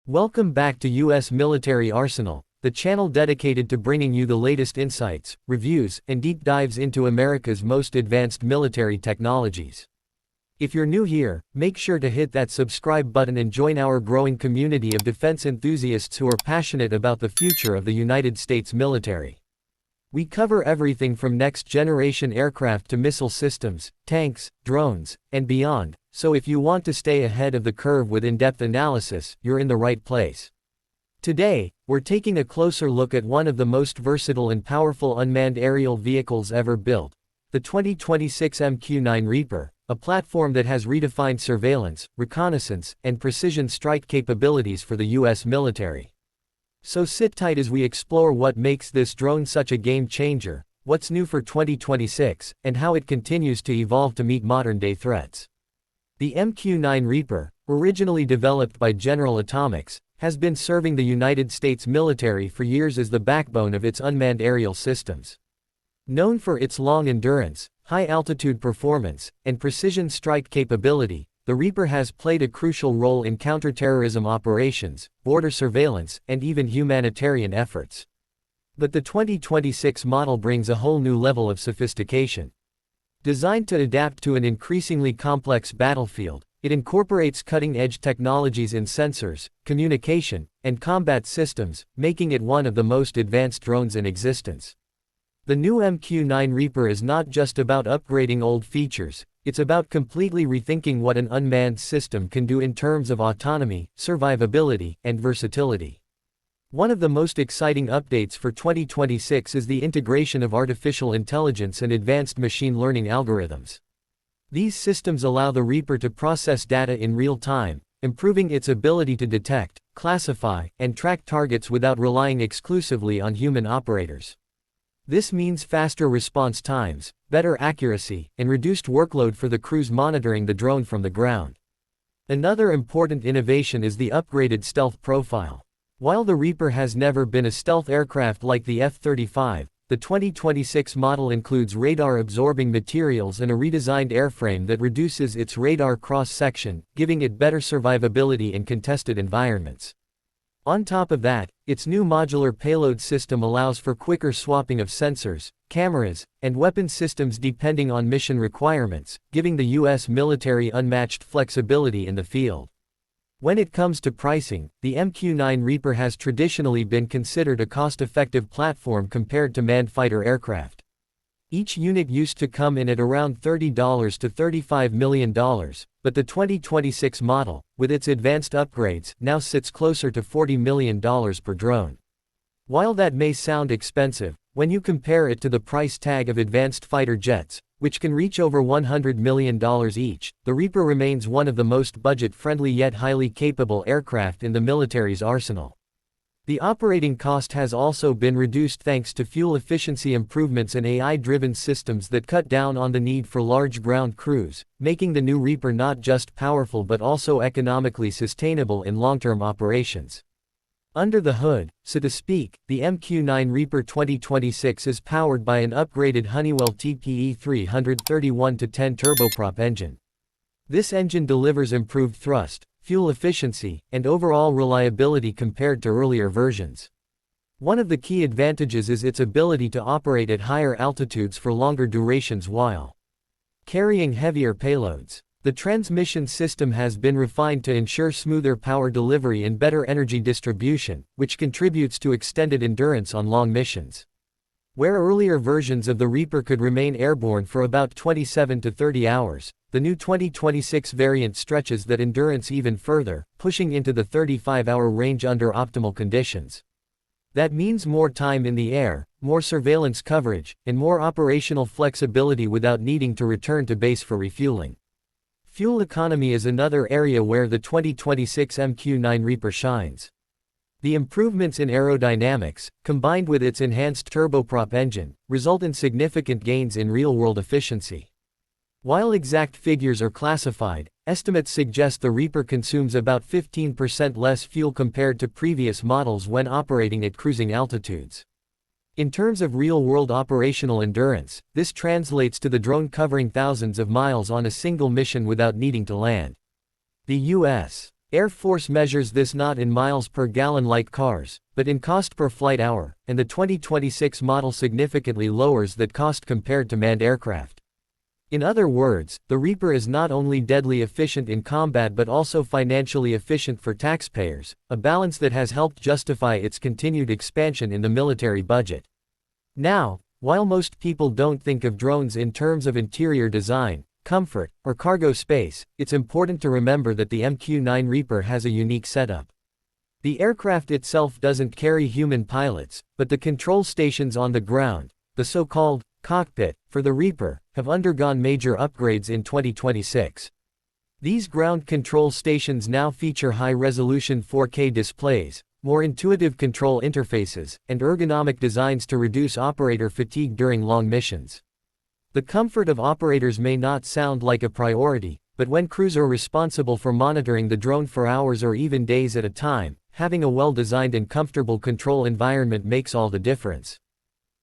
Welcome back to US Military Arsenal, the channel dedicated to bringing you the latest insights, reviews, and deep dives into America's most advanced military technologies. If you're new here, make sure to hit that subscribe button and join our growing community of defense enthusiasts who are passionate about the future of the United States military. We cover everything from next-generation aircraft to missile systems, tanks, drones, and beyond, so if you want to stay ahead of the curve with in-depth analysis, you're in the right place. Today, we're taking a closer look at one of the most versatile and powerful unmanned aerial vehicles ever built, the 2026 MQ-9 Reaper, a platform that has redefined surveillance, reconnaissance, and precision strike capabilities for the U.S. military. So sit tight as we explore what makes this drone such a game changer, what's new for 2026, and how it continues to evolve to meet modern-day threats. The MQ-9 Reaper, originally developed by General Atomics, has been serving the United States military for years as the backbone of its unmanned aerial systems. Known for its long endurance, high-altitude performance, and precision strike capability, the Reaper has played a crucial role in counterterrorism operations, border surveillance, and even humanitarian efforts. But the 2026 model brings a whole new level of sophistication. Designed to adapt to an increasingly complex battlefield, it incorporates cutting-edge technologies in sensors, communication, and combat systems, making it one of the most advanced drones in existence. The new MQ-9 Reaper is not just about upgrading old features, it's about completely rethinking what an unmanned system can do in terms of autonomy, survivability, and versatility. One of the most exciting updates for 2026 is the integration of artificial intelligence and advanced machine learning algorithms. These systems allow the Reaper to process data in real time, improving its ability to detect, classify, and track targets without relying exclusively on human operators. This means faster response times, better accuracy, and reduced workload for the crews monitoring the drone from the ground. Another important innovation is the upgraded stealth profile. While the Reaper has never been a stealth aircraft like the F-35, the 2026 model includes radar-absorbing materials and a redesigned airframe that reduces its radar cross-section, giving it better survivability in contested environments. On top of that, its new modular payload system allows for quicker swapping of sensors, cameras, and weapon systems depending on mission requirements, giving the U.S. military unmatched flexibility in the field. When it comes to pricing, the MQ-9 Reaper has traditionally been considered a cost-effective platform compared to manned fighter aircraft. Each unit used to come in at around $30 to $35 million, but the 2026 model, with its advanced upgrades, now sits closer to $40 million per drone. While that may sound expensive, when you compare it to the price tag of advanced fighter jets, which can reach over $100 million each, the Reaper remains one of the most budget-friendly yet highly capable aircraft in the military's arsenal. The operating cost has also been reduced thanks to fuel efficiency improvements and AI-driven systems that cut down on the need for large ground crews, making the new Reaper not just powerful but also economically sustainable in long-term operations. Under the hood, so to speak, the MQ-9 Reaper 2026 is powered by an upgraded Honeywell TPE 331-10 turboprop engine. This engine delivers improved thrust, fuel efficiency, and overall reliability compared to earlier versions. One of the key advantages is its ability to operate at higher altitudes for longer durations while carrying heavier payloads. The transmission system has been refined to ensure smoother power delivery and better energy distribution, which contributes to extended endurance on long missions. Where earlier versions of the Reaper could remain airborne for about 27 to 30 hours, the new 2026 variant stretches that endurance even further, pushing into the 35-hour range under optimal conditions. That means more time in the air, more surveillance coverage, and more operational flexibility without needing to return to base for refueling. Fuel economy is another area where the 2026 MQ-9 Reaper shines. The improvements in aerodynamics, combined with its enhanced turboprop engine, result in significant gains in real-world efficiency. While exact figures are classified, estimates suggest the Reaper consumes about 15% less fuel compared to previous models when operating at cruising altitudes. In terms of real-world operational endurance, this translates to the drone covering thousands of miles on a single mission without needing to land. The U.S. Air Force measures this not in miles per gallon like cars, but in cost per flight hour, and the 2026 model significantly lowers that cost compared to manned aircraft. In other words, the Reaper is not only deadly efficient in combat but also financially efficient for taxpayers, a balance that has helped justify its continued expansion in the military budget. Now, while most people don't think of drones in terms of interior design, comfort, or cargo space, it's important to remember that the MQ-9 Reaper has a unique setup. The aircraft itself doesn't carry human pilots, but the control stations on the ground, the so-called cockpit, for the Reaper, have undergone major upgrades in 2026. These ground control stations now feature high-resolution 4K displays, more intuitive control interfaces, and ergonomic designs to reduce operator fatigue during long missions. The comfort of operators may not sound like a priority, but when crews are responsible for monitoring the drone for hours or even days at a time, having a well-designed and comfortable control environment makes all the difference.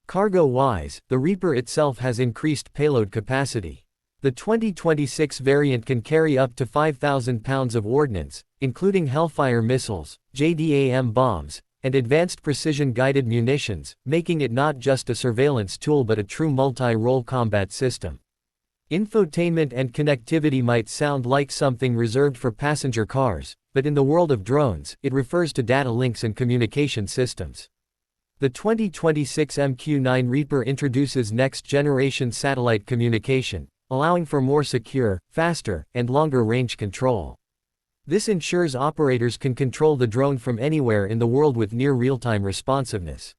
Cargo-wise, the Reaper itself has increased payload capacity. The 2026 variant can carry up to 5,000 pounds of ordnance, including Hellfire missiles, JDAM bombs, and advanced precision-guided munitions, making it not just a surveillance tool but a true multi-role combat system. Infotainment and connectivity might sound like something reserved for passenger cars, but in the world of drones, it refers to data links and communication systems. The 2026 MQ-9 Reaper introduces next-generation satellite communication, allowing for more secure, faster, and longer-range control. This ensures operators can control the drone from anywhere in the world with near real-time responsiveness.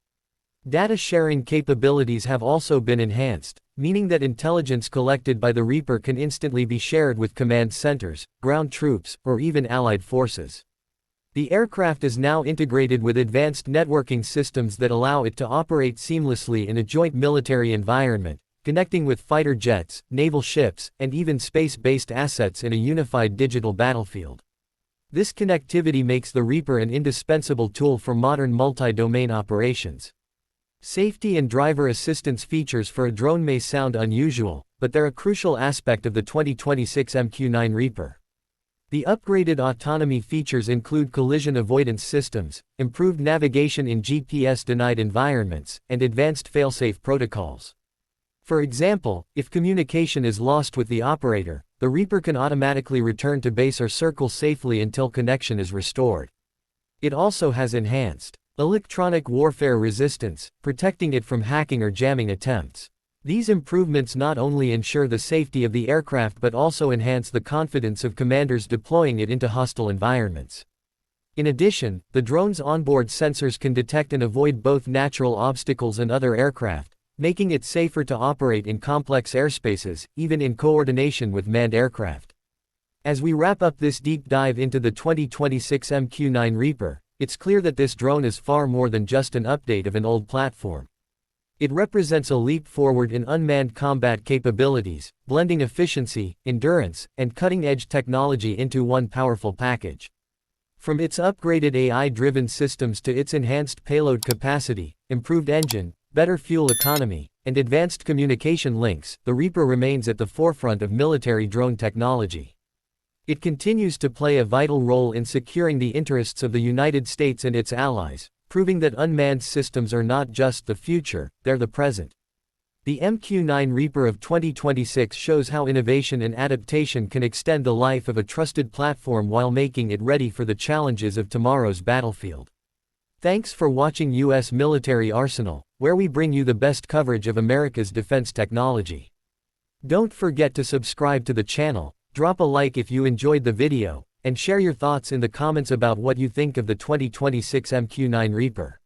Data sharing capabilities have also been enhanced, meaning that intelligence collected by the Reaper can instantly be shared with command centers, ground troops, or even allied forces. The aircraft is now integrated with advanced networking systems that allow it to operate seamlessly in a joint military environment, connecting with fighter jets, naval ships, and even space-based assets in a unified digital battlefield. This connectivity makes the Reaper an indispensable tool for modern multi-domain operations. Safety and driver assistance features for a drone may sound unusual, but they're a crucial aspect of the 2026 MQ-9 Reaper. The upgraded autonomy features include collision avoidance systems, improved navigation in GPS-denied environments, and advanced fail-safe protocols. For example, if communication is lost with the operator, the Reaper can automatically return to base or circle safely until connection is restored. It also has enhanced electronic warfare resistance, protecting it from hacking or jamming attempts. These improvements not only ensure the safety of the aircraft but also enhance the confidence of commanders deploying it into hostile environments. In addition, the drone's onboard sensors can detect and avoid both natural obstacles and other aircraft, making it safer to operate in complex airspaces, even in coordination with manned aircraft. As we wrap up this deep dive into the 2026 MQ-9 Reaper, it's clear that this drone is far more than just an update of an old platform. It represents a leap forward in unmanned combat capabilities, blending efficiency, endurance, and cutting-edge technology into one powerful package. From its upgraded AI-driven systems to its enhanced payload capacity, improved engine, better fuel economy, and advanced communication links, the Reaper remains at the forefront of military drone technology. It continues to play a vital role in securing the interests of the United States and its allies, proving that unmanned systems are not just the future, they're the present. The MQ-9 Reaper of 2026 shows how innovation and adaptation can extend the life of a trusted platform while making it ready for the challenges of tomorrow's battlefield. Thanks for watching U.S. Military Arsenal, where we bring you the best coverage of America's defense technology. Don't forget to subscribe to the channel, drop a like if you enjoyed the video, and share your thoughts in the comments about what you think of the 2026 MQ-9 Reaper.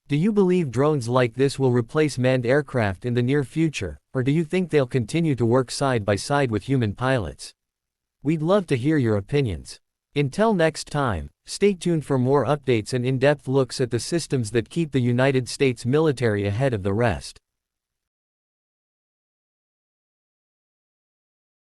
Do you believe drones like this will replace manned aircraft in the near future, or do you think they'll continue to work side by side with human pilots? We'd love to hear your opinions. Until next time, stay tuned for more updates and in-depth looks at the systems that keep the United States military ahead of the rest.